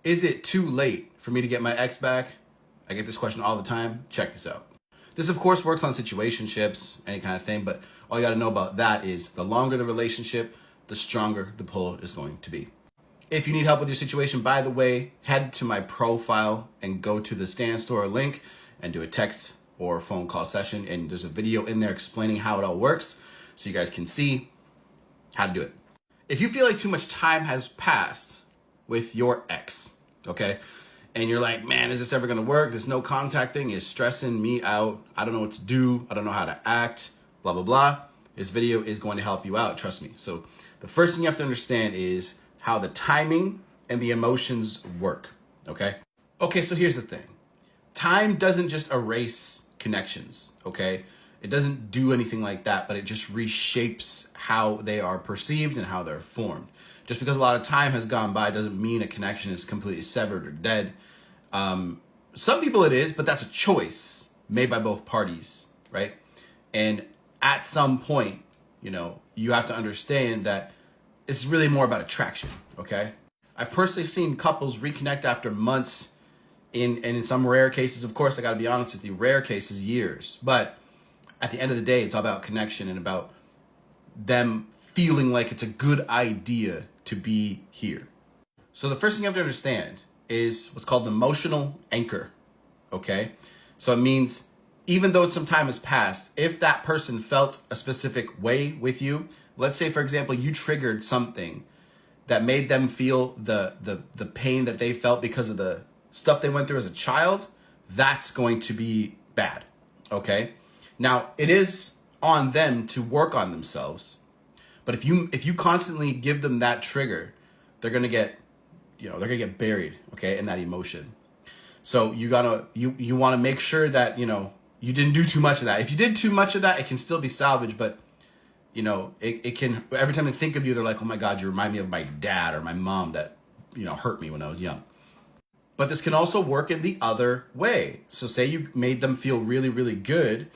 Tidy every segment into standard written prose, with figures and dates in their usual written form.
Is it too late for me to get my ex back? I get this question all the time. Check this out. This, of course, works on situationships, any kind of thing, but all you got to know about that is the longer the relationship, the stronger the pull is going to be. If you need help with your situation, by the way, head to my profile and go to the Stan Store link and do a text or phone call session. And there's a video in there explaining how it all works so you guys can see how to do it. If you feel like too much time has passed with your ex, okay, and you're like, man, is this ever gonna work? This no contact thing is stressing me out. I don't know what to do. I don't know how to act, blah, blah, blah. This video is going to help you out, trust me. So the first thing you have to understand is how the timing and the emotions work, okay? Okay, so here's the thing. Time doesn't just erase connections, okay? It doesn't do anything like that, but it just reshapes how they are perceived and how they're formed. Just because a lot of time has gone by doesn't mean a connection is completely severed or dead. Some people it is, but that's a choice made by both parties, right? And at some point, you have to understand that it's really more about attraction, okay? I've personally seen couples reconnect after months, and in some rare cases, of course, I gotta be honest with you, rare cases, years. But at the end of the day, it's all about connection and about them feeling like it's a good idea to be here. So the first thing you have to understand is what's called an emotional anchor, okay? So it means even though some time has passed, if that person felt a specific way with you, let's say, for example, you triggered something that made them feel the pain that they felt because of the stuff they went through as a child, that's going to be bad, okay? Now, it is on them to work on themselves, but if you constantly give them that trigger, they're gonna get, they're gonna get buried, okay, in that emotion. So you wanna make sure that, you didn't do too much of that. If you did too much of that, it can still be salvaged, but it can, every time they think of you, they're like, oh my God, you remind me of my dad or my mom that, hurt me when I was young. But this can also work in the other way. So say you made them feel really, really good,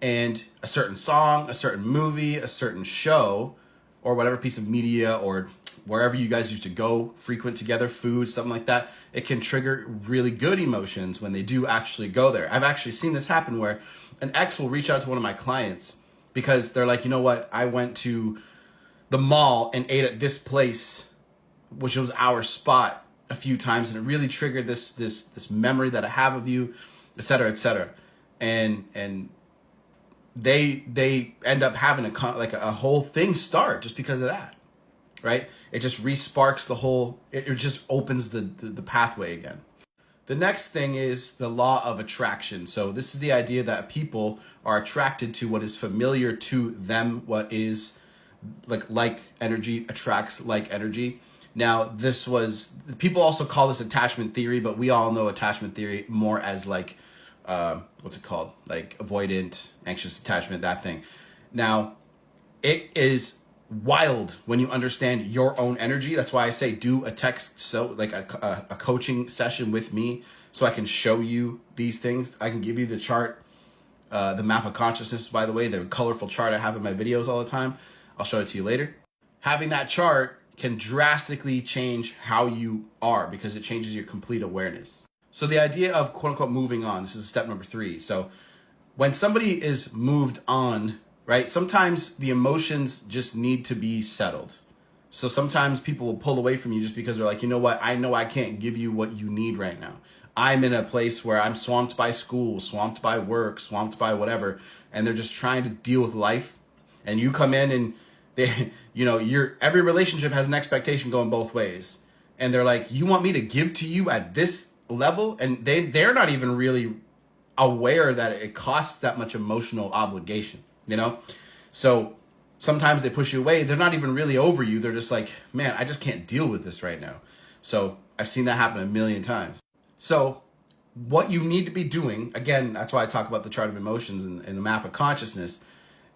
and a certain song, a certain movie, a certain show, or whatever piece of media or wherever you guys used to go frequent together, food, something like that, it can trigger really good emotions when they do actually go there. I've actually seen this happen where an ex will reach out to one of my clients because they're like, you know what, I went to the mall and ate at this place, which was our spot, a few times, and it really triggered this memory that I have of you, et cetera, et cetera. And they end up having a whole thing start just because of that, right? It just resparks the whole, it just opens the pathway again. The next thing is the law of attraction. So this is the idea that people are attracted to what is familiar to them, what is like energy attracts like energy. Now, people also call this attachment theory, but we all know attachment theory more as like, what's it called? Like avoidant, anxious attachment, that thing. Now, it is wild when you understand your own energy. That's why I say do a text, so like a coaching session with me so I can show you these things. I can give you the chart, the map of consciousness, by the way, the colorful chart I have in my videos all the time. I'll show it to you later. Having that chart can drastically change how you are because it changes your complete awareness. So the idea of quote unquote moving on, this is step number 3. So when somebody is moved on, right, sometimes the emotions just need to be settled. So sometimes people will pull away from you just because they're like, you know what, I know I can't give you what you need right now. I'm in a place where I'm swamped by school, swamped by work, swamped by whatever, and they're just trying to deal with life. And you come in and they, every relationship has an expectation going both ways. And they're like, you want me to give to you at this level? And they're not even really aware that it costs that much emotional obligation, So sometimes they push you away. They're not even really over you. They're just like, man, I just can't deal with this right now. So I've seen that happen a million times. So what you need to be doing, again, that's why I talk about the chart of emotions and the map of consciousness,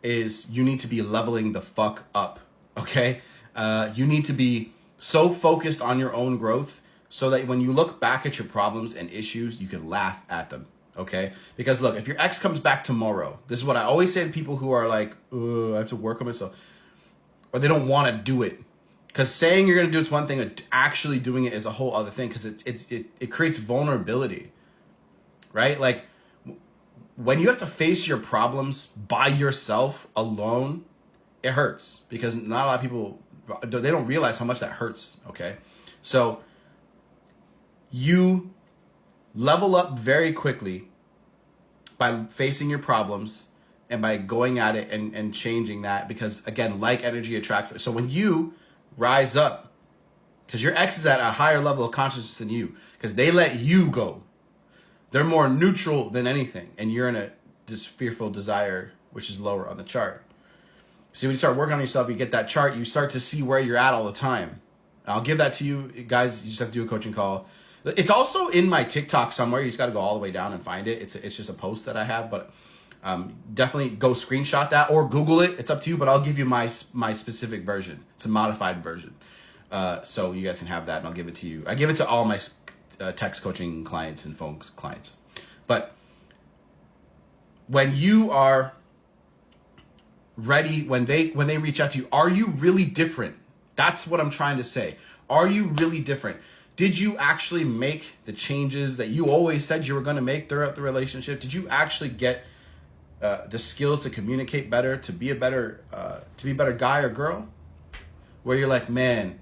is you need to be leveling the fuck up, okay? You need to be so focused on your own growth so that when you look back at your problems and issues, you can laugh at them, okay? Because look, if your ex comes back tomorrow, this is what I always say to people who are like, I have to work on myself, or they don't want to do it Because saying you're going to do it's one thing, but actually doing it is a whole other thing, because it creates vulnerability, right? Like when you have to face your problems by yourself alone, it hurts, because not a lot of people, they don't realize how much that hurts, okay? So you level up very quickly by facing your problems and by going at it and changing that, because again, like energy attracts. So when you rise up, because your ex is at a higher level of consciousness than you, because they let you go. They're more neutral than anything, and you're in a fearful desire, which is lower on the chart. So when you start working on yourself, you get that chart, you start to see where you're at all the time. I'll give that to you guys. You just have to do a coaching call. It's also in my TikTok somewhere. You just got to go all the way down and find it. It's just a post that I have, but definitely go screenshot that or Google it. It's up to you, but I'll give you my specific version. It's a modified version. So you guys can have that, and I'll give it to you. I give it to all my text coaching clients and phone clients. But when you are ready, when they reach out to you, are you really different? That's what I'm trying to say. Are you really different? Did you actually make the changes that you always said you were going to make throughout the relationship? Did you actually get the skills to communicate better, to be a better guy or girl? Where you're like, man,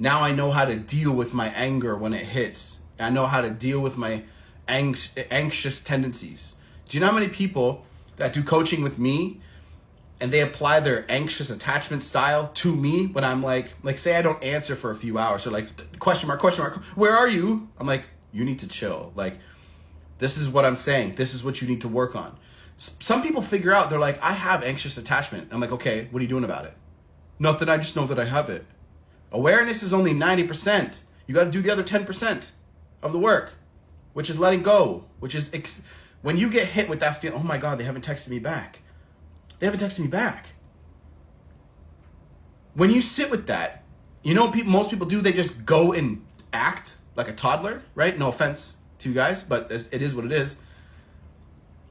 now I know how to deal with my anger when it hits. I know how to deal with my anxious tendencies. Do you know how many people that do coaching with me and they apply their anxious attachment style to me when I'm like say I don't answer for a few hours, or like question mark, where are you? I'm like, you need to chill. Like, this is what I'm saying. This is what you need to work on. Some people figure out, they're like, I have anxious attachment. I'm like, okay, what are you doing about it? Nothing, I just know that I have it. Awareness is only 90%. You got to do the other 10% of the work, which is letting go, which is when you get hit with that feeling, oh my God, they haven't texted me back. They haven't texted me back. When you sit with that, you know what most people do? They just go and act like a toddler, right? No offense to you guys, but it is what it is.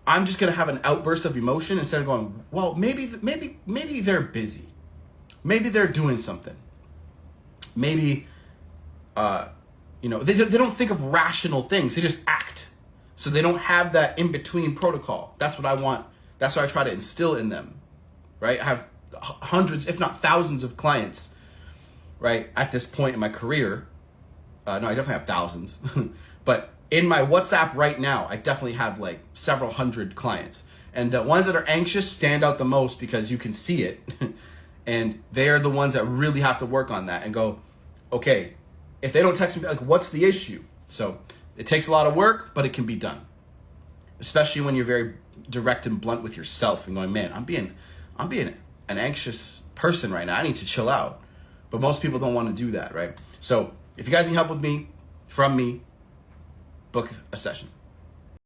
I'm just going to have an outburst of emotion instead of going, well, maybe they're busy. Maybe they're doing something. Maybe, they don't think of rational things. They just act. So they don't have that in-between protocol. That's what I want. That's what I try to instill in them, right? I have hundreds, if not thousands of clients, right, at this point in my career. No, I definitely have thousands. But in my WhatsApp right now, I definitely have like several hundred clients. And the ones that are anxious stand out the most because you can see it. And they're the ones that really have to work on that and go, okay, if they don't text me, like, what's the issue? So it takes a lot of work, but it can be done. Especially when you're very direct and blunt with yourself and going, man, I'm being an anxious person right now. I need to chill out. But most people don't want to do that, right? So if you guys need help with me, from me, book a session.